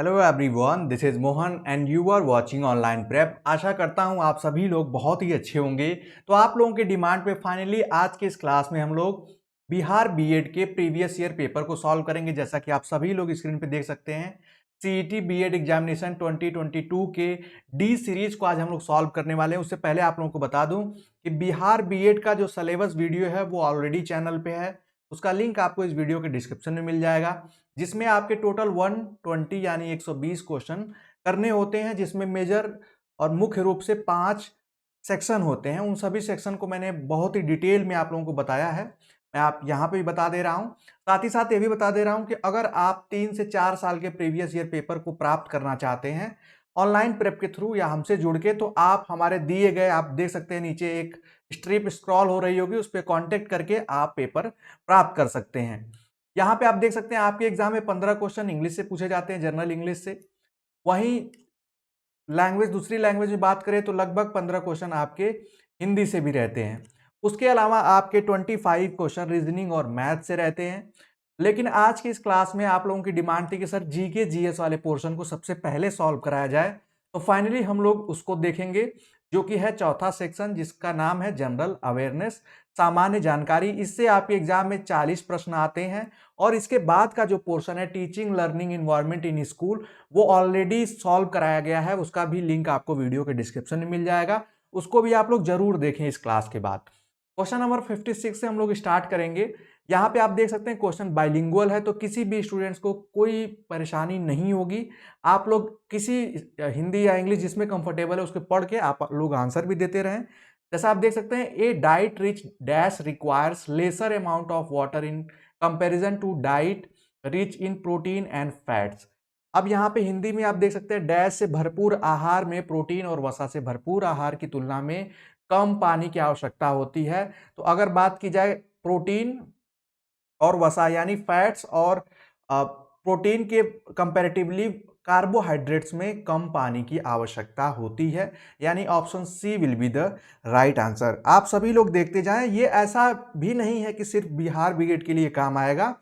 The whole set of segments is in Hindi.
Hello everyone, this is Mohan and you are watching online prep. आशा करता हूं आप सभी लोग बहुत ही अच्छे होंगे। तो आप लोगों के डिमांड पे फाइनली आज के इस क्लास में हम लोग बिहार बीएड के प्रीवियस ईयर पेपर को सॉल्व करेंगे। जैसा कि आप सभी लोग स्क्रीन पे देख सकते हैं, सीईटी बीएड एग्जामिनेशन 2022 के डी सीरीज को आज हम लोग सॉल्व करने वाले हैं। उससे पहले आप लोगों को बता दूं कि बिहार बीएड का जो सिलेबस वीडियो है वो ऑलरेडी चैनल पे है। उसका लिंक आपको इस वीडियो के डिस्क्रिप्शन में मिल जाएगा, जिसमें आपके टोटल 120 यानी 120 क्वेश्चन करने होते हैं, जिसमें मेजर और मुख्य रूप से 5 सेक्शन होते हैं। उन सभी सेक्शन को मैंने बहुत ही डिटेल में आप लोगों को बताया है। मैं आप यहाँ पे भी बता दे रहा हूँ, साथ ही साथ ये भी बता दे रहा हूँ कि अगर आप 3 से 4 साल के प्रीवियस ईयर पेपर को प्राप्त करना चाहते हैं ऑनलाइन प्रेप के थ्रू या हमसे जुड़ के, तो आप हमारे दिए गए, आप देख सकते हैं नीचे एक स्ट्रिप स्क्रॉल हो रही होगी, उस पर कॉन्टेक्ट करके आप पेपर प्राप्त कर सकते हैं। यहाँ पे आप देख सकते हैं आपके एग्जाम में 15 क्वेश्चन इंग्लिश से पूछे जाते हैं, जनरल इंग्लिश से। वहीं लैंग्वेज, दूसरी लैंग्वेज में बात करें तो लगभग 15 क्वेश्चन आपके हिंदी से भी रहते हैं। उसके अलावा आपके 25 क्वेश्चन रीजनिंग और मैथ से रहते हैं। लेकिन आज की इस क्लास में आप लोगों की डिमांड थी कि सर जीके जीएस वाले पोर्शन को सबसे पहले सॉल्व कराया जाए, तो फाइनली हम लोग उसको देखेंगे, जो कि है चौथा सेक्शन, जिसका नाम है जनरल अवेयरनेस, सामान्य जानकारी। इससे आपके एग्जाम में 40 प्रश्न आते हैं। और इसके बाद का जो पोर्शन है teaching learning environment in school, वो ऑलरेडी सॉल्व कराया गया है। उसका भी लिंक आपको वीडियो के डिस्क्रिप्शन में मिल जाएगा, उसको भी आप लोग जरूर देखें इस क्लास के बाद। क्वेश्चन नंबर 56 से हम लोग स्टार्ट करेंगे। यहाँ पे आप देख सकते हैं क्वेश्चन बाइलिंगुअल है, तो किसी भी स्टूडेंट्स को कोई परेशानी नहीं होगी। आप लोग किसी हिंदी या इंग्लिश जिसमें कंफर्टेबल है उसके पढ़ के आप लोग आंसर भी देते रहें। जैसा आप देख सकते हैं, a diet rich dash requires lesser amount of water in comparison to diet rich in protein and fats. अब यहाँ पे हिंदी में आप देख सकते हैं, डैश से भरपूर आहार में प्रोटीन और वसा से भरपूर आहार की तुलना में कम पानी की आवश्यकता होती है। तो अगर बात की जाए प्रोटीन और वसा यानी फैट्स और प्रोटीन के कंपैरेटिवली कार्बोहाइड्रेट्स में कम पानी की आवश्यकता होती है, यानी option C will be the right answer. आप सभी लोग देखते जाएं, ये ऐसा भी नहीं है कि सिर्फ बिहार ब्रिगेड के लिए काम आएगा।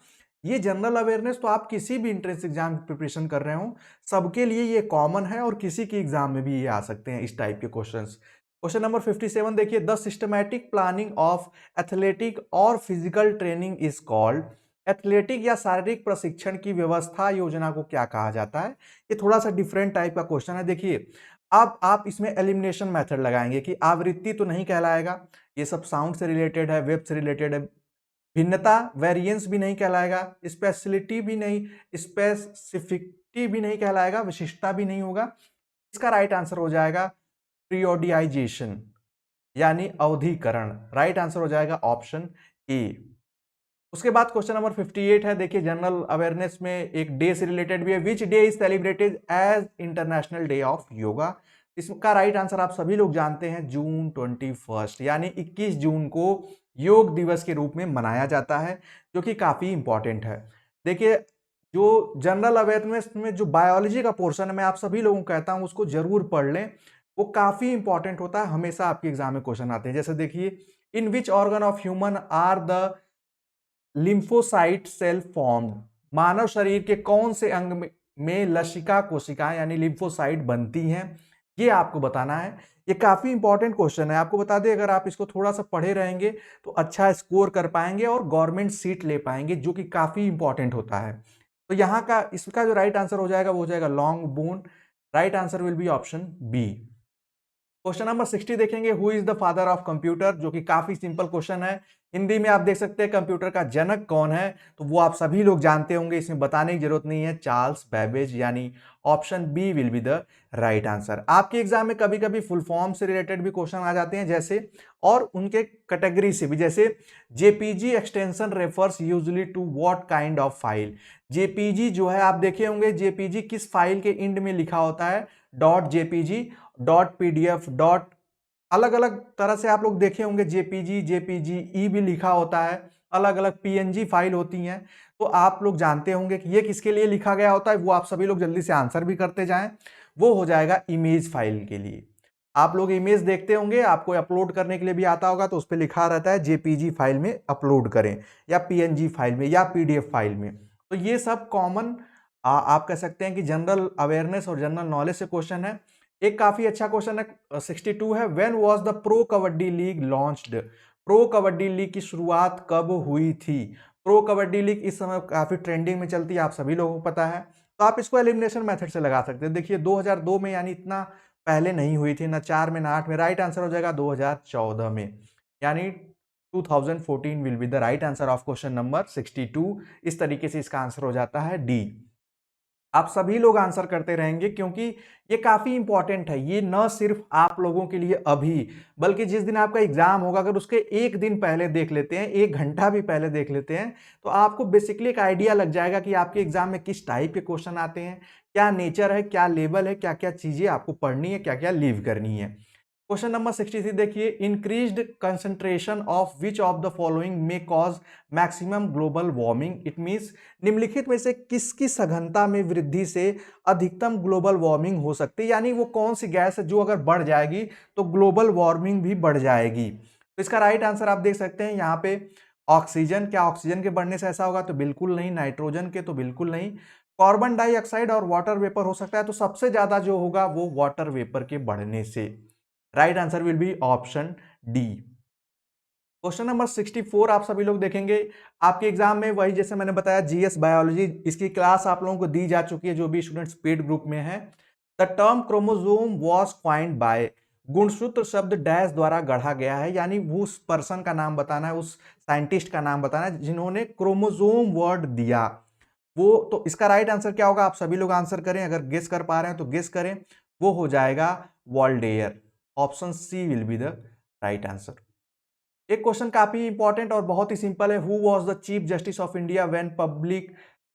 ये जनरल अवेयरनेस तो आप किसी भी एंट्रेंस एग्जाम की प्रिपरेशन कर रहे हो सबके लिए ये कॉमन है, और किसी के एग्जाम में भी ये आ सकते हैं इस टाइप के क्वेश्चंस। क्वेश्चन नंबर 57 देखिए, the systematic planning of athletic और physical training is called. Athletic या शारीरिक प्रशिक्षण की व्यवस्था योजना को क्या कहा जाता है? ये थोड़ा सा डिफरेंट टाइप का क्वेश्चन है। देखिए, अब आप इसमें एलिमिनेशन मेथड लगाएंगे कि आवृत्ति तो नहीं कहलाएगा, ये सब साउंड से रिलेटेड है, वेब से रिलेटेड है। भिन्नता वेरिएंस भी नहीं कहलाएगा, स्पेशलिटी भी नहीं, स्पेसिफिकटी भी नहीं कहलाएगा, विशिष्टता भी नहीं होगा। इसका राइट आंसर हो जाएगा पीरियोडियाइजेशन यानी अवधिकरण। राइट आंसर हो जाएगा ऑप्शन ए। उसके बाद क्वेश्चन नंबर 58 है। देखिए, जनरल अवेयरनेस में एक डे से रिलेटेड भी है। Which day is celebrated as International Day of Yoga? इसका राइट आंसर आप सभी लोग जानते हैं, जून 21 यानी 21 जून को योग दिवस के रूप में मनाया जाता है, जो कि काफी इंपॉर्टेंट है। देखिए, जो जनरल अवेयरनेस में जो बायोलॉजी का पोर्शन है, मैं आप सभी लोगों को कहता हूं उसको जरूर पढ़ लें, वो काफी इंपॉर्टेंट होता है। हमेशा आपके एग्जाम में क्वेश्चन आते हैं। जैसे देखिए, in which organ of human are the lymphocyte cell formed? मानव शरीर के कौन से अंग में लसिका कोशिकाएं यानी लिम्फोसाइट बनती हैं, ये आपको बताना है। ये काफी इंपॉर्टेंट क्वेश्चन है। आपको बता दें, अगर आप इसको थोड़ा सा पढ़े रहेंगे तो अच्छा स्कोर कर पाएंगे और गवर्नमेंट सीट ले पाएंगे, जो कि काफी इंपॉर्टेंट होता है। तो यहाँ का इसका जो राइट आंसर हो जाएगा वो हो जाएगा long bone. Right answer will be option B. Question number 60 देखेंगे, who is the father of computer? जो कि काफी सिंपल क्वेश्चन है। हिंदी में आप देख सकते हैं कंप्यूटर का जनक कौन है, तो वो आप सभी लोग जानते होंगे, इसमें बताने की जरूरत नहीं है, चार्ल्स बेबेज, यानी option B will be the right answer. आपके एग्जाम में कभी कभी फुल फॉर्म से रिलेटेड भी क्वेश्चन आ जाते हैं, जैसे और उनके कैटेगरी से भी, जैसे JPG extension refers usually to what kind of file? JPG जो है, आप देखे होंगे जेपीजी किस फाइल के एंड में लिखा होता है, dot JPG, dot PDF, dot, अलग अलग तरह से आप लोग देखे होंगे, जेपीजी, जेपीजी भी लिखा होता है, अलग अलग पीएनजी फाइल होती हैं। तो आप लोग जानते होंगे कि ये किसके लिए लिखा गया होता है, वो आप सभी लोग जल्दी से आंसर भी करते जाएं। वो हो जाएगा इमेज फाइल के लिए। आप लोग इमेज देखते होंगे, आपको अपलोड करने के लिए भी आता होगा, तो उस पर लिखा रहता है जेपीजी फाइल में अपलोड करें, या पीएनजी फाइल में, या पीडीएफ फाइल में। तो ये सब कॉमन आप कह सकते हैं कि जनरल अवेयरनेस और जनरल नॉलेज से क्वेश्चन है। एक काफी अच्छा क्वेश्चन है 62 है, when was the pro kabaddi league launched? Pro kabaddi league की शुरुआत कब हुई थी? प्रो कबड्डी लीग इस समय काफी ट्रेंडिंग में चलती है, आप सभी लोगों को पता है। तो आप इसको एलिमिनेशन मेथड से लगा सकते हैं। देखिए 2002 में, यानी इतना पहले नहीं हुई थी, ना 4 में ना 8 में। राइट आंसर हो जाएगा 2014 में, यानी 2014 will be the right answer of question number 62। इस तरीके से इसका आंसर हो जाता है डी। आप सभी लोग आंसर करते रहेंगे क्योंकि ये काफी इंपॉर्टेंट है। ये न सिर्फ आप लोगों के लिए अभी, बल्कि जिस दिन आपका एग्जाम होगा, अगर उसके एक दिन पहले देख लेते हैं, एक घंटा भी पहले देख लेते हैं, तो आपको बेसिकली एक आइडिया लग जाएगा कि आपके एग्जाम में किस टाइप के क्वेश्चन आते हैं, क्या नेचर है, क्या लेवल है, क्या क्या चीजें आपको पढ़नी है, क्या क्या लीव करनी है। क्वेश्चन नंबर 63 देखिए, increased concentration of which of the following may cause maximum global warming? It means निम्नलिखित में से किसकी सघनता में वृद्धि से अधिकतम ग्लोबल वार्मिंग हो सकती है, यानी वो कौन सी गैस है जो अगर बढ़ जाएगी तो ग्लोबल वार्मिंग भी बढ़ जाएगी। तो इसका राइट आंसर आप देख सकते हैं यहाँ पे ऑक्सीजन। क्या ऑक्सीजन के बढ़ने से ऐसा होगा? तो बिल्कुल नहीं। नाइट्रोजन के? तो बिल्कुल नहीं। कार्बन डाइऑक्साइड और वाटर वेपर हो सकता है। तो सबसे ज्यादा जो होगा वो वाटर वेपर के बढ़ने से। Right answer will be option D. Question number 64 आप सभी लोग देखेंगे आपके एग्जाम में, वही जैसे मैंने बताया जीएस बायोलॉजी, इसकी क्लास आप लोगों को दी जा चुकी है जो भी स्टूडेंट्स पेड ग्रुप में है। The term chromosome was coined by, गुणसूत्र शब्द डैश द्वारा गढ़ा गया है, यानी उस पर्सन का नाम बताना है, उस साइंटिस्ट का नाम बताना है जिन्होंने क्रोमोजोम वर्ड दिया वो। तो इसका राइट आंसर क्या होगा? आप सभी लोग आंसर करें, अगर गेस कर पा रहे हैं तो गेस करें। वो हो जाएगा Voltaire. Option C will be the right answer. एक क्वेश्चन काफी इंपॉर्टेंट और बहुत ही सिंपल है, who was the chief justice of India when public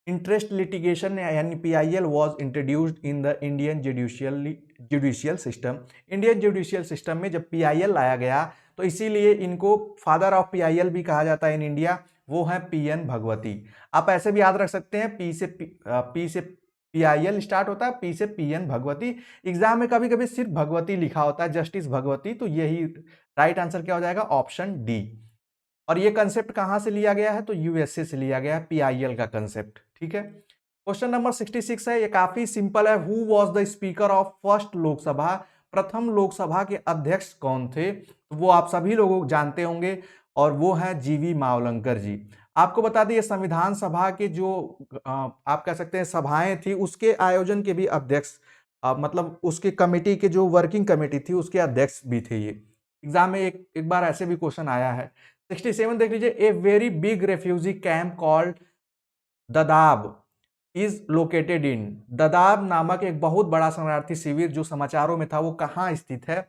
interest litigation यानी PIL was introduced in the Indian judicial system? Indian judicial system में जब पीआईएल लाया गया तो इसीलिए इनको फादर ऑफ पीआईएल भी कहा जाता है इन इंडिया। वो है पीएन भगवती। आप ऐसे भी याद रख सकते हैं, पी से पीआईएल स्टार्ट होता है, पी से पीएन भगवती। एग्जाम में कभी कभी सिर्फ भगवती लिखा होता है, जस्टिस भगवती, तो यही राइट आंसर क्या हो जाएगा? Option D. और ये कंसेप्ट कहां से लिया गया है? तो यूएसए से लिया गया है पीआईएल का कंसेप्ट। ठीक है। क्वेश्चन नंबर 66 है, ये काफी सिंपल है, who was the speaker of first Lok Sabha? प्रथम लोकसभा के अध्यक्ष कौन थे? तो वो आप सभी लोग जानते होंगे, और वो है जीवी मावलंकर जी। आपको बता दें, ये संविधान सभा के जो आप कह सकते हैं सभाएं थी, उसके आयोजन के भी अध्यक्ष, मतलब उसके कमेटी के जो वर्किंग कमेटी थी उसके अध्यक्ष भी थे ये। एग्जाम में एक बार ऐसे भी क्वेश्चन आया है। 67 देख लीजिए, a very big refugee camp called Dadaab is located in. Dadaab नामक एक बहुत बड़ा शरणार्थी शिविर जो समाचारों में था, वो कहाँ स्थित है?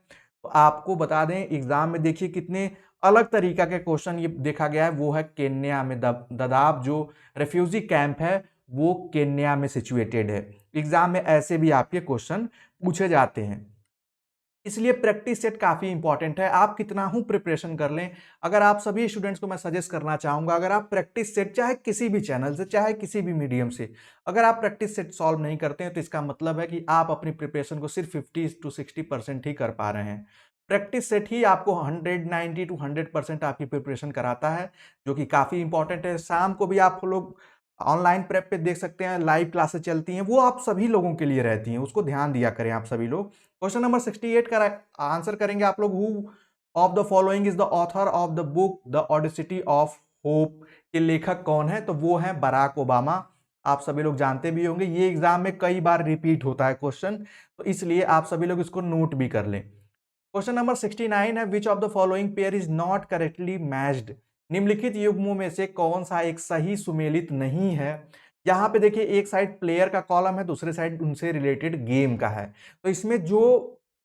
तो आपको बता दें, एग्जाम में देखिए कितने अलग तरीका के क्वेश्चन ये देखा गया है। वो है केन्या में। ददाब जो रेफ्यूजी कैंप है वो केन्या में सिचुएटेड है। एग्जाम में ऐसे भी आपके क्वेश्चन पूछे जाते हैं, इसलिए प्रैक्टिस सेट काफी इंपॉर्टेंट है। आप कितना हूं प्रिपरेशन कर लें, अगर आप सभी स्टूडेंट्स को मैं सजेस्ट करना चाहूंगा, अगर आप प्रैक्टिस सेट चाहे किसी भी चैनल से, चाहे किसी भी मीडियम से, अगर आप प्रैक्टिस सेट सॉल्व नहीं करते हैं तो इसका मतलब है कि आप अपनी प्रिपरेशन को सिर्फ 50 to 60% ही कर पा रहे हैं। प्रैक्टिस सेट ही आपको 190 to 100% आपकी प्रिपरेशन कराता है, जो कि काफी इंपॉर्टेंट है। शाम को भी आप लोग ऑनलाइन प्रेप पे देख सकते हैं, लाइव क्लासेस चलती हैं, वो आप सभी लोगों के लिए रहती हैं, उसको ध्यान दिया करें आप सभी लोग। क्वेश्चन नंबर 68 का आंसर करेंगे आप लोग, who of the following is the author of the book the audacity of hope? के लेखक कौन है? तो वो है बराक ओबामा। आप सभी लोग जानते भी होंगे, ये एग्जाम में कई बार रिपीट होता है क्वेश्चन, तो इसलिए आप सभी लोग इसको नोट भी कर लें। क्वेश्चन नंबर 69 है, विच of the following pair is not correctly matched? निम्नलिखित युग्मों में से कौन सा एक सही सुमेलित नहीं है? यहाँ पे देखिए, एक साइड प्लेयर का कॉलम है, दूसरे साइड उनसे रिलेटेड गेम का है। तो इसमें जो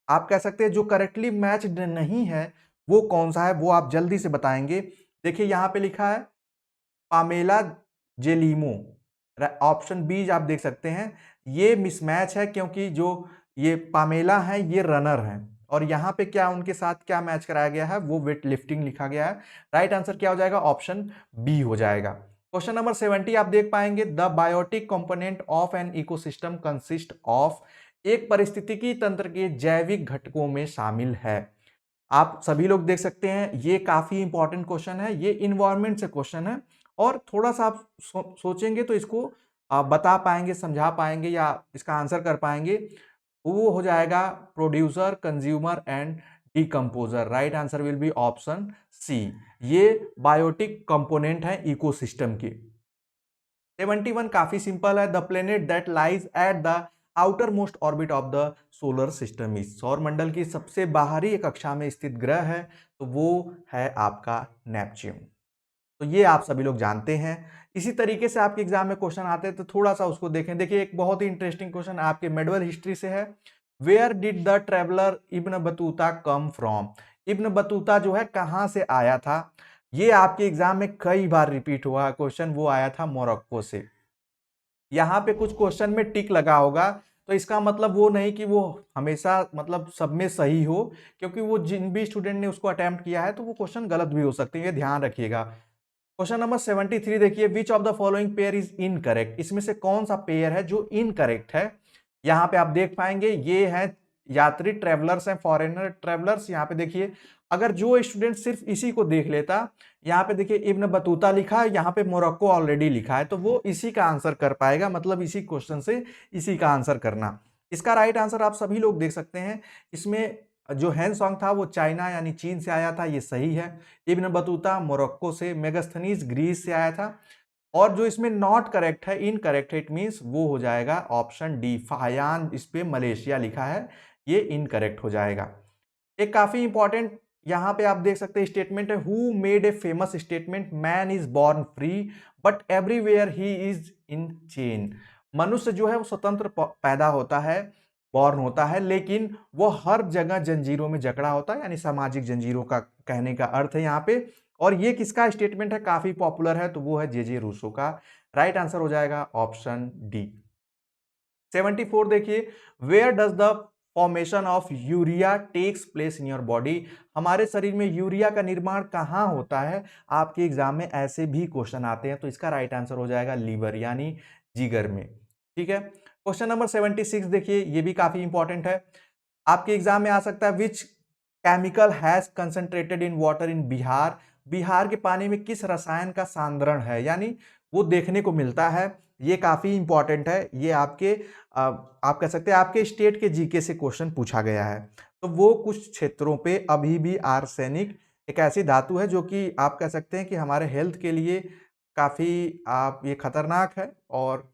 आप कह सकते हैं जो करेक्टली मैच्ड नहीं है वो कौन सा है, वो आप जल्दी से बताएंगे। देखिए यहाँ पे लिखा है पामेला जेलिमो। ऑप्शन बी आप देख सकते हैं, ये मिसमैच है क्योंकि जो ये पामेला है ये रनर है, और यहाँ पे क्या उनके साथ क्या मैच कराया गया है? वो वेट लिफ्टिंग लिखा गया है। राइट आंसर क्या हो जाएगा? ऑप्शन बी हो जाएगा। क्वेश्चन नंबर 70 आप देख पाएंगे, the biotic component of an ecosystem consist of? एक पारिस्थितिकी तंत्र के जैविक घटकों में शामिल है। आप सभी लोग देख सकते हैं, ये काफी इंपॉर्टेंट क्वेश्चन है, ये इन्वायरमेंट से क्वेश्चन है, और थोड़ा सा आप सोचेंगे तो इसको बता पाएंगे, समझा पाएंगे या इसका आंसर कर पाएंगे, वो हो जाएगा producer, consumer and decomposer. Right answer will be option C. ये बायोटिक कंपोनेंट है इकोसिस्टम के। 71 काफी सिंपल है। The planet that lies at the outer most orbit of the solar system is, सौर मंडल की सबसे बाहरी कक्षा में स्थित ग्रह है तो वो है आपका नेपच्यून। तो ये आप सभी लोग जानते हैं। इसी तरीके से आपके एग्जाम में क्वेश्चन आते हैं तो थोड़ा सा उसको देखें। देखिए एक बहुत ही इंटरेस्टिंग क्वेश्चन आपके मेडवल हिस्ट्री से है। Where did the traveller Ibn Battuta come from? Ibn Battuta जो है कहां से आया था? ये आपके एग्जाम में कई बार रिपीट हुआ क्वेश्चन, वो आया था मोरक्को से। यहाँ पे कुछ क्वेश्चन में टिक लगा होगा तो इसका मतलब वो नहीं कि वो हमेशा मतलब सब में सही हो, क्योंकि वो जिन भी स्टूडेंट ने उसको अटेम्प्ट किया है तो वो क्वेश्चन गलत भी हो सकते हैं, ये ध्यान रखिएगा। क्वेश्चन नंबर 73 देखिए, which of the following pair is incorrect? इसमें से कौन सा पेयर है जो इनकरेक्ट है? यहाँ पे आप देख पाएंगे ये है यात्री ट्रेवलर्स हैं, फॉरेनर ट्रेवलर्स। यहाँ पे देखिए अगर जो स्टूडेंट सिर्फ इसी को देख लेता, यहाँ पे देखिए इब्न बतूता लिखा है, यहाँ पे मोरक्को ऑलरेडी लिखा है, तो वो इसी का आंसर कर पाएगा। मतलब इसी क्वेश्चन से इसी का आंसर करना। इसका राइट आंसर आप सभी लोग देख सकते हैं। इसमें जो हैन सॉन्ग था वो चाइना यानी चीन से आया था, ये सही है। इब्न बतूता मोरक्को से, मेगास्थनीज ग्रीस से आया था। और जो इसमें नॉट करेक्ट है, इनकरेक्ट है, इट मींस वो हो जाएगा ऑप्शन डी, फायान, इस पे मलेशिया लिखा है, ये इनकरेक्ट हो जाएगा। एक काफी इंपॉर्टेंट यहां पे आप देख सकते हैं स्टेटमेंट है, who made a famous statement man is born free but everywhere he is in chain? मनुष्य जो है वो स्वतंत्र पैदा होता है, बॉर्न होता है, लेकिन वो हर जगह जंजीरों में जकड़ा होता है, यानी सामाजिक जंजीरों का कहने का अर्थ है यहाँ पे। और ये किसका स्टेटमेंट है, काफी पॉपुलर है, तो वो है जे रूसो का। राइट आंसर हो जाएगा ऑप्शन डी। 74 देखिए, where does the formation of urea takes place in your body? हमारे शरीर में यूरिया का निर्माण कहां होता है? आपके एग्जाम में ऐसे भी क्वेश्चन आते हैं, तो इसका राइट आंसर हो जाएगा लीवर यानी जिगर में। ठीक है। क्वेश्चन नंबर 76 देखिए, ये भी काफी इंपॉर्टेंट है, आपके एग्जाम में आ सकता है। Which chemical has concentrated in water in Bihar? Bihar के पानी में किस रसायन का सांद्रण है, यानी वो देखने को मिलता है। ये काफी इंपॉर्टेंट है, ये आपके आप कह सकते हैं आपके स्टेट के जीके से क्वेश्चन पूछा गया है। तो वो कुछ क्षेत्रों पे अभी भी आर्सेनिक एक ऐसी धातु है जो कि आप कह सकते हैं कि हमारे हेल्थ के लिए काफी आप ये खतरनाक है, और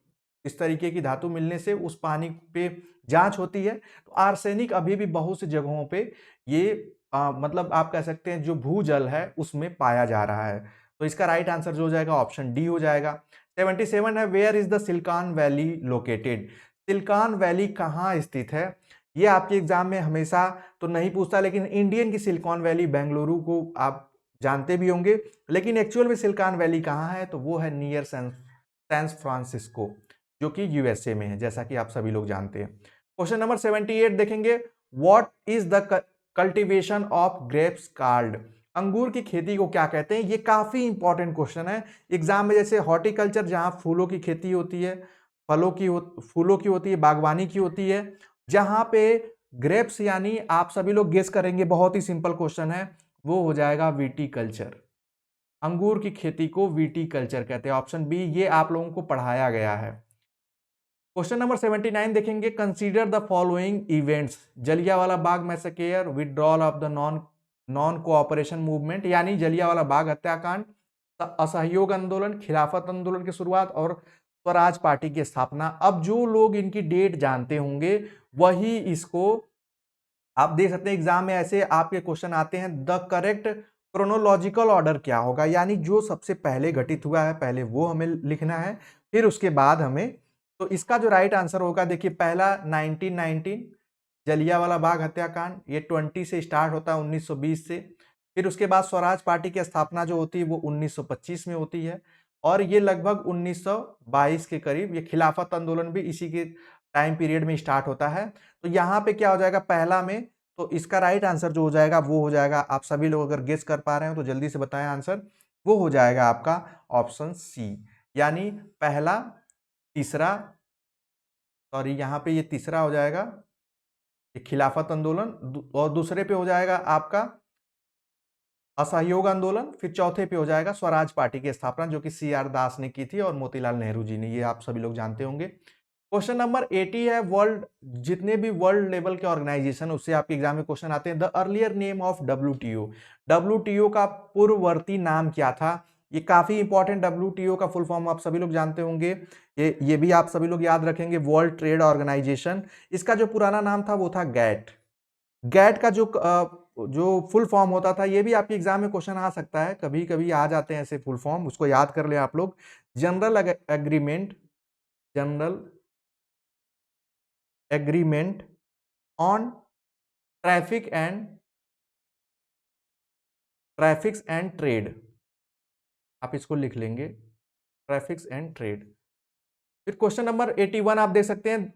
इस तरीके की धातु मिलने से उस पानी पे जांच होती है। तो आर्सेनिक अभी भी बहुत सी जगहों पे ये मतलब आप कह सकते हैं जो भूजल है उसमें पाया जा रहा है। तो इसका राइट आंसर जो हो जाएगा ऑप्शन डी हो जाएगा। 77 है, where is the Silicon Valley located? Silicon Valley कहाँ स्थित है? ये आपके एग्जाम में हमेशा तो नहीं पूछता, लेकिन इंडियन की सिलिकॉन वैली बेंगलुरु को आप जानते भी होंगे, लेकिन एक्चुअल में सिलिकॉन वैली कहाँ है? तो वो है नियर सैन फ्रांसिस्को, जो कि यूएसए में है, जैसा कि आप सभी लोग जानते हैं। क्वेश्चन नंबर 78 देखेंगे, what is the cultivation of grapes called? अंगूर की खेती को क्या कहते हैं? ये काफी इंपॉर्टेंट क्वेश्चन है एग्जाम में। जैसे हॉर्टिकल्चर जहां फूलों की खेती होती है, फूलों की होती है, बागवानी की होती है, जहां पे ग्रेप्स यानी आप सभी लोग गेस करेंगे, बहुत ही सिंपल क्वेश्चन है, वो हो जाएगा विटीकल्चर। अंगूर की खेती को विटीकल्चर कहते हैं, ऑप्शन बी, ये आप लोगों को पढ़ाया गया है। क्वेश्चन नंबर 79 देखेंगे, consider the following events, Jallianwala Bagh massacre, withdrawal of the non non cooperation movement, यानी जलियांवाला बाग हत्याकांड, असहयोग आंदोलन, खिलाफत आंदोलन की शुरुआत और स्वराज पार्टी की स्थापना। अब जो लोग इनकी डेट जानते होंगे वही इसको आप देख सकते हैं। एग्जाम में ऐसे आपके क्वेश्चन आते हैं, द करेक्ट क्रोनोलॉजिकल ऑर्डर क्या होगा, यानी जो सबसे पहले घटित हुआ है पहले वो हमें लिखना है, फिर उसके बाद हमें। तो इसका जो राइट आंसर होगा, देखिए पहला 1919 जलियांवाला बाग हत्याकांड, ये 20 से स्टार्ट होता है, 1920 से। फिर उसके बाद स्वराज पार्टी की स्थापना जो होती है वो 1925 में होती है, और ये लगभग 1922 के करीब। ये खिलाफत आंदोलन भी इसी के टाइम पीरियड में स्टार्ट होता है। तो यहाँ पे क्या हो जाएगा पहला में, तो इसका राइट आंसर जो हो जाएगा वो हो जाएगा, आप सभी लोग अगर गेस कर पा रहे हो तो जल्दी से बताएं आंसर, वो हो जाएगा आपका ऑप्शन सी, यानी पहला, तीसरा, सॉरी यहाँ पे ये तीसरा हो जाएगा ये खिलाफत आंदोलन, और दूसरे पे हो जाएगा आपका असहयोग आंदोलन, फिर चौथे पे हो जाएगा स्वराज पार्टी की स्थापना, जो कि CR दास ने की थी और मोतीलाल नेहरू जी ने, ये आप सभी लोग जानते होंगे। क्वेश्चन नंबर 80 है वर्ल्ड, जितने भी वर्ल्ड लेवल के ऑर्गेनाइजेशन उससे आपके एग्जाम में क्वेश्चन आते हैं। The earlier name of WTO, WTO का पूर्ववर्ती नाम क्या था? ये काफी इंपॉर्टेंट, WTO का फुल फॉर्म आप सभी लोग जानते होंगे, ये भी आप सभी लोग याद रखेंगे, वर्ल्ड ट्रेड ऑर्गेनाइजेशन। इसका जो पुराना नाम था वो था गैट। गैट का जो फुल फॉर्म होता था, ये भी आपके एग्जाम में क्वेश्चन आ सकता है, कभी कभी आ जाते हैं ऐसे फुल फॉर्म, उसको याद कर ले आप लोग। General agreement, general agreement on traffic and traffics and trade, आप इसको लिख लेंगे, ट्रैफिक्स एंड ट्रेड। फिर क्वेश्चन नंबर 81 आप देख सकते हैं,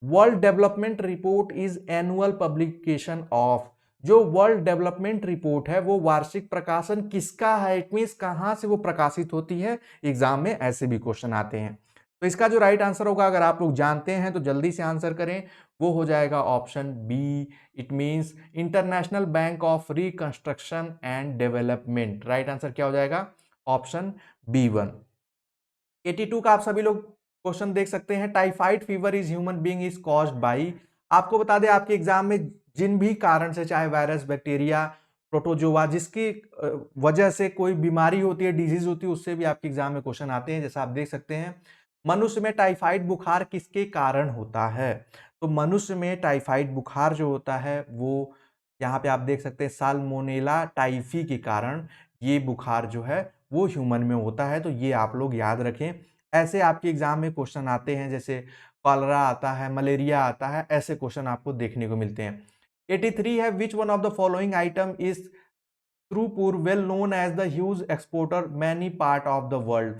world development report is annual publication of. जो वर्ल्ड डेवलपमेंट रिपोर्ट है वो वार्षिक प्रकाशन किसका है? इट मींस कहां से वो प्रकाशित होती है? एग्जाम में ऐसे भी क्वेश्चन आते हैं। तो इसका जो राइट आंसर होगा, अगर आप लोग जानते हैं तो जल्दी से आंसर करें, वो हो जाएगा option B. It means International Bank of Reconstruction and Development. Right answer क्या हो जाएगा? Option B1। 82 का आप सभी लोग क्वेश्चन देख सकते हैं, typhoid fever is human being is caused by. आपको बता दें आपके एग्जाम में जिन भी कारण से, चाहे वायरस, बैक्टीरिया, प्रोटोजोआ, जिसकी वजह से कोई बीमारी होती है, डिजीज होती है, उससे भी आपके एग्जाम में क्वेश्चन आते हैं। जैसा आप देख सकते हैं, मनुष्य में टाइफाइड बुखार किसके कारण होता है? तो मनुष्य में टाइफाइड बुखार जो होता है वो, यहाँ पे आप देख सकते हैं, साल्मोनेला टाइफी के कारण ये बुखार जो है वो ह्यूमन में होता है। तो ये आप लोग याद रखें, ऐसे आपके एग्जाम में क्वेश्चन आते हैं, जैसे कॉलरा आता है, मलेरिया आता है, ऐसे क्वेश्चन आपको देखने को मिलते हैं। 83 है, which one of the following item is Tirupur well known as the huge exporter many part of the world.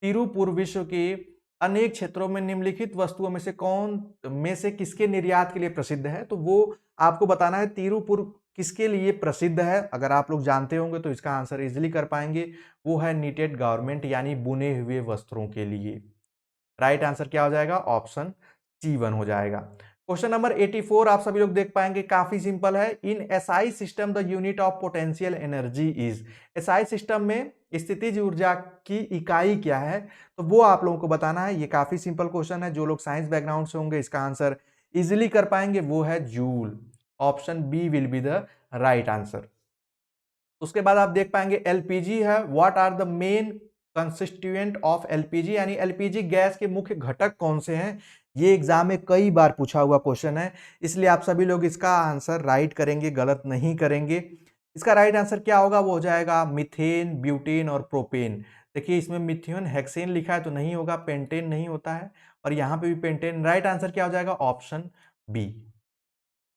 Tirupur विश्व के अनेक क्षेत्रों में निम्नलिखित वस्तुओं में से कौन में से किसके निर्यात के लिए प्रसिद्ध है? तो वो आपको बताना है, तिरुपुर किसके लिए प्रसिद्ध है। अगर आप लोग जानते होंगे तो इसका आंसर इजिली कर पाएंगे, वो है नीटेड गारमेंट, यानी बुने हुए वस्त्रों के लिए। राइट आंसर क्या हो जाएगा? ऑप्शन C1 हो जाएगा। क्वेश्चन नंबर 84 आप सभी लोग देख पाएंगे, काफी सिंपल है। In SI system the unit of potential energy is. SI system में स्थितिज ऊर्जा की इकाई क्या है? तो वो आप लोगों को बताना है। ये काफी सिंपल क्वेश्चन है, जो लोग साइंस बैकग्राउंड से होंगे इसका आंसर इजिली कर पाएंगे, वो है joule. Option B will be the right answer. उसके बाद आप देख पाएंगे एलपीजी है, what are the main constituent of LPG, यानी एलपीजी गैस के मुख्य घटक कौन से हैं? ये एग्जाम में कई बार पूछा हुआ क्वेश्चन है, इसलिए आप सभी लोग इसका आंसर राइट करेंगे, गलत नहीं करेंगे। इसका राइट आंसर क्या होगा? वो हो जाएगा मिथेन, ब्यूटेन और प्रोपेन। देखिए इसमें मिथेन हेक्सेन लिखा है तो नहीं होगा, पेंटेन नहीं होता है, और यहाँ पे भी पेंटेन। राइट आंसर क्या हो जाएगा? Option B.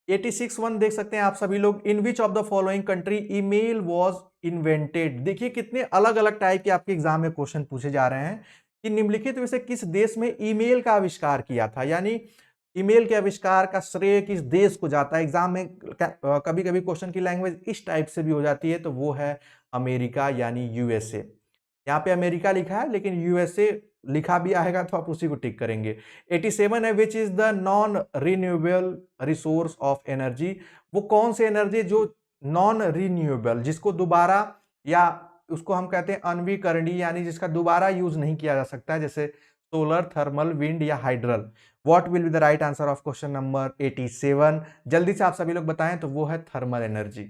86 वन देख सकते हैं आप सभी लोग, in which of the following country email was invented. देखिए कितने अलग अलग टाइप के आपके एग्जाम में क्वेश्चन पूछे जा रहे हैं कि निम्नलिखित में से किस देश में ईमेल का आविष्कार किया था, यानी ईमेल के आविष्कार का श्रेय किस देश को जाता है। एग्जाम में कभी कभी क्वेश्चन की लैंग्वेज इस टाइप से भी हो जाती है, तो वो है अमेरिका, यानी यूएसए। यहाँ पे अमेरिका लिखा है लेकिन यूएसए लिखा भी आएगा तो आप उसी को टिक करेंगे। 87 है, which is the non renewable resource of energy. वो कौन सी एनर्जी जो नॉन रिन्यूएबल, जिसको दोबारा, या उसको हम कहते हैं अनवीकरणीय, यानी जिसका दोबारा यूज नहीं किया जा सकता, जैसे सोलर, थर्मल, विंड या hydel. What will be the right answer of question number 87? जल्दी से आप सभी लोग बताएं, तो वो है थर्मल एनर्जी।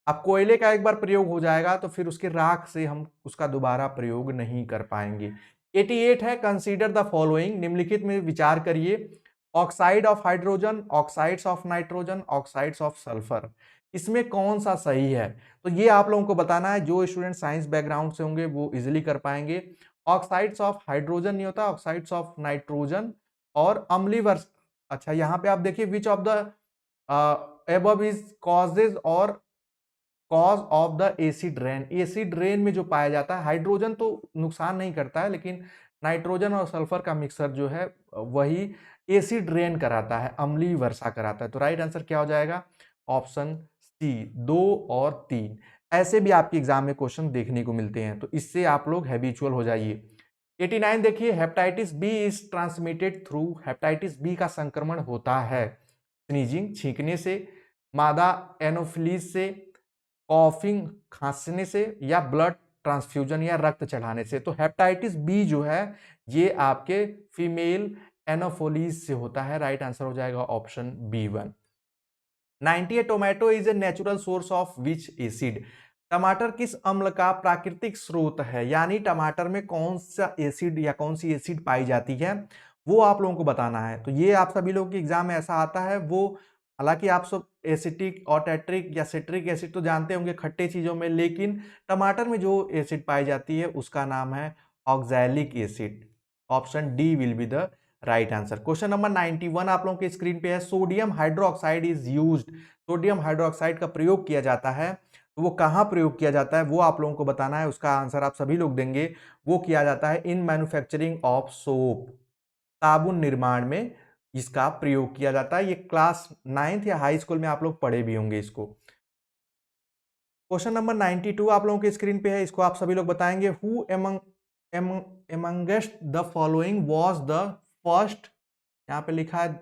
अब कोयले का एक बार प्रयोग हो जाएगा तो फिर उसके राख से हम उसका दोबारा प्रयोग नहीं कर पाएंगे। 88 है, कंसीडर द फॉलोइंग, निम्नलिखित में विचार करिए, oxide of hydrogen, oxides of nitrogen, oxides of sulphur, इसमें कौन सा सही है? तो ये आप लोगों को बताना है, जो स्टूडेंट साइंस बैकग्राउंड से होंगे वो इजिली कर पाएंगे। ऑक्साइड्स ऑफ हाइड्रोजन नहीं होता, ऑक्साइड्स ऑफ नाइट्रोजन और अम्लीय वर्ष। अच्छा यहाँ पे आप देखिए, which of the above is causes और cause of the acid rain. Acid rain में जो पाया जाता है, हाइड्रोजन तो नुकसान नहीं करता है, लेकिन नाइट्रोजन और सल्फर का मिक्सर जो है वही एसिड रेन कराता है, अम्लीय वर्षा कराता है। तो राइट आंसर क्या हो जाएगा? ऑप्शन सी, 2 और 3। ऐसे भी आपके एग्जाम में क्वेश्चन देखने को मिलते हैं, तो इससे आप लोग हैबिचुअल हो जाइए। 89 देखिए, hepatitis B is transmitted through. Hepatitis B का संक्रमण होता है स्नीजिंग, छींकने से, मादा एनोफिलीज से, कॉफिंग खांसने से या ब्लड ट्रांसफ्यूजन या रक्त चढ़ाने से। तो हेपेटाइटिस बी जो है ये आपके फीमेल एनोफोलीज से होता है। राइट आंसर हो जाएगा option B1। 90 tomato is a natural source of which acid. टमाटर किस अम्ल का प्राकृतिक स्रोत है, यानी टमाटर में कौन सा एसिड या कौन सी एसिड पाई जाती है वो आप लोगों को बताना है। तो ये आप सभी लोगों के एग्जाम में ऐसा आता है। वो हालांकि आप सब एसिटिक और टेट्रिक या सिट्रिक एसिड तो जानते होंगे खट्टे चीजों में, लेकिन टमाटर में जो एसिड पाई जाती है उसका नाम है oxalic acid. Option D will be the right answer. Question number 91 आप लोगों के स्क्रीन पे है। Sodium hydroxide is used. Sodium hydroxide का प्रयोग किया जाता है, तो वो कहां प्रयोग किया जाता है वो आप लोगों को बताना है। उसका आंसर आप सभी लोग देंगे। वो किया जाता है इन मैन्युफैक्चरिंग ऑफ सोप। साबुन निर्माण में इसका प्रयोग किया जाता है। ये क्लास 9th या हाई स्कूल में आप लोग पढ़े भी होंगे इसको। क्वेश्चन नंबर 92 आप लोगों के स्क्रीन पे है। इसको आप सभी लोग बताएंगे। Who amongst the following was the first, यहां पे लिखा है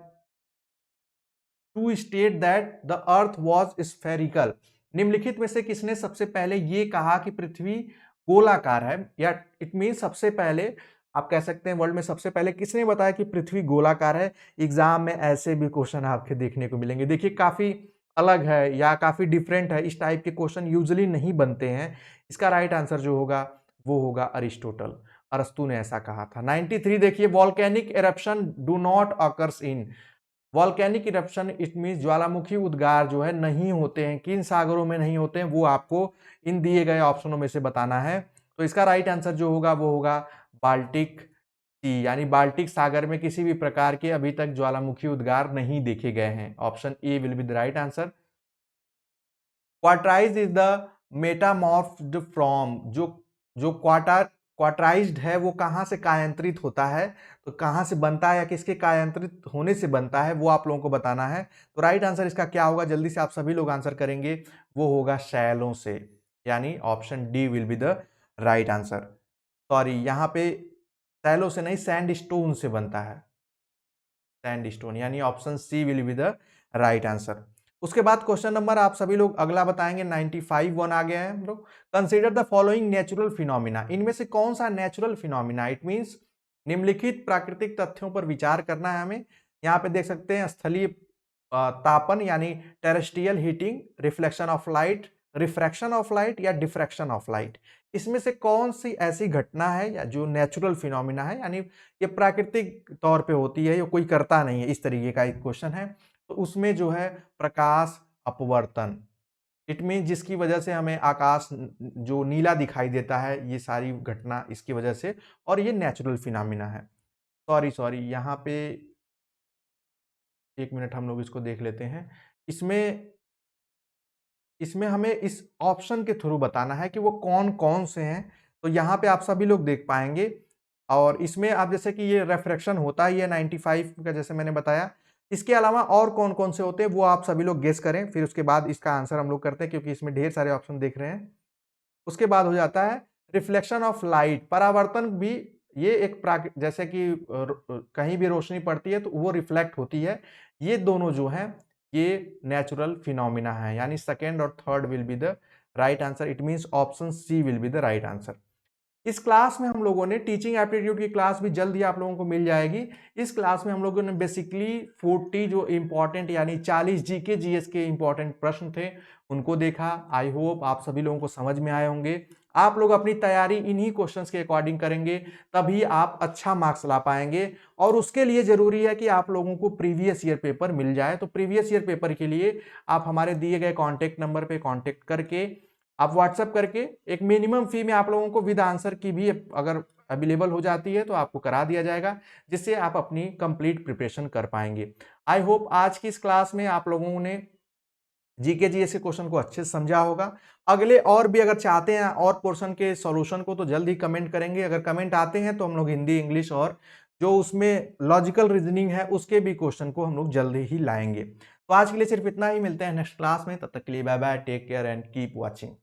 to state that the earth was spherical. निम्नलिखित में से किसने सबसे पहले ये कहा कि पृथ्वी गोलाकार है, या इट मीन सबसे पहले आप कह सकते हैं वर्ल्ड में सबसे पहले किसने बताया कि पृथ्वी गोलाकार है। एग्जाम में ऐसे भी क्वेश्चन आपके देखने को मिलेंगे। देखिए काफी अलग है या काफी डिफरेंट है, इस टाइप के क्वेश्चन यूजुअली नहीं बनते हैं। इसका राइट आंसर जो होगा वो होगा अरिस्टोटल। अरस्तु ने ऐसा कहा था। 93 देखिए, volcanic eruption do not occurs in. Volcanic eruption it mean ज्वालामुखी उद्गार जो है नहीं होते हैं। किन सागरों में नहीं होते हैं वो आपको इन दिए गए ऑप्शनों में से बताना है। तो इसका राइट आंसर जो होगा वो होगा बाल्टिक सी, यानी बाल्टिक सागर में किसी भी प्रकार के अभी तक ज्वालामुखी उद्गार नहीं देखे गए हैं। Option A will be the right answer. Quartzite is the metamorphosed from. जो क्वार्टाइज्ड है वो कहां से कायांतरित होता है, तो कहां से बनता है या किसके कायांतरित होने से बनता है वो आप लोगों को बताना है। तो राइट आंसर इसका क्या होगा, जल्दी से आप सभी लोग आंसर करेंगे। वो होगा शैलों से, यानी option D will be the right answer. Sorry, यहां पे शैलों से नहीं, सैंडस्टोन से बनता है। सैंडस्टोन, यानी option C will be the right answer. उसके बाद क्वेश्चन नंबर आप सभी लोग अगला बताएंगे। 95 वन आ गया है हम लोग। Consider the following natural phenomena. इनमें से कौन सा नेचुरल फिनोमिना, इट मींस निम्नलिखित प्राकृतिक तथ्यों पर विचार करना है हमें। यहाँ पे देख सकते हैं स्थलीय तापन यानी terrestrial heating, reflection of light, refraction of light या डिफ्रैक्शन ऑफ लाइट। इसमें से कौन सी ऐसी घटना है या जो नेचुरल फिनोमिना है, यानी ये प्राकृतिक तौर पे होती है, ये कोई करता नहीं है, इस तरीके का एक क्वेश्चन है। तो उसमें जो है प्रकाश अपवर्तन, इट मीन जिसकी वजह से हमें आकाश जो नीला दिखाई देता है, ये सारी घटना इसकी वजह से, और ये नेचुरल फिनोमिना है। सॉरी यहाँ पे एक मिनट हम लोग इसको देख लेते हैं। इसमें हमें इस ऑप्शन के थ्रू बताना है कि वो कौन कौन से हैं। तो यहाँ पे आप सभी लोग देख पाएंगे, और इसमें आप जैसे कि ये रेफ्रेक्शन होता है, ये 95 का जैसे मैंने बताया। इसके अलावा और कौन कौन से होते हैं वो आप सभी लोग गेस करें, फिर उसके बाद इसका आंसर हम लोग करते हैं, क्योंकि इसमें ढेर सारे ऑप्शन देख रहे हैं। उसके बाद हो जाता है रिफ्लेक्शन ऑफ लाइट, परावर्तन भी। ये एक जैसे कि कहीं भी रोशनी पड़ती है तो वो रिफ्लेक्ट होती है। ये दोनों जो हैं ये नेचुरल फिनोमिना है, यानी सेकेंड और third will be the right answer. It means option C will be the right answer. इस क्लास में हम लोगों ने टीचिंग एप्टीट्यूड की क्लास भी जल्द ही आप लोगों को मिल जाएगी। इस क्लास में हम लोगों ने बेसिकली 40 जो इंपॉर्टेंट यानी 40 जीके जीएस के इंपॉर्टेंट प्रश्न थे उनको देखा। आई होप आप सभी लोगों को समझ में आए होंगे। आप लोग अपनी तैयारी इन्हीं क्वेश्चंस के अकॉर्डिंग करेंगे तभी आप अच्छा मार्क्स ला पाएंगे, और उसके लिए जरूरी है कि आप लोगों को प्रीवियस ईयर पेपर मिल जाए। तो प्रीवियस ईयर पेपर के लिए आप हमारे दिए गए कॉन्टेक्ट नंबर पे कॉन्टेक्ट करके, आप व्हाट्सएप करके, एक मिनिमम फी में आप लोगों को विद आंसर की भी अगर अवेलेबल हो जाती है तो आपको करा दिया जाएगा, जिससे आप अपनी कंप्लीट प्रिपरेशन कर पाएंगे। आई होप आज की इस क्लास में आप लोगों ने जीके जीएस के क्वेश्चन को अच्छे से समझा होगा। अगले और भी अगर चाहते हैं और पोर्शन के सॉल्यूशन को तो जल्द ही कमेंट करेंगे। अगर कमेंट आते हैं तो हम लोग हिंदी, इंग्लिश और जो उसमें लॉजिकल रीजनिंग है उसके भी क्वेश्चन को हम लोग जल्द ही लाएंगे। तो आज के लिए सिर्फ इतना ही, मिलते हैं नेक्स्ट क्लास में। तब तक के लिए bye bye, take care and keep watching.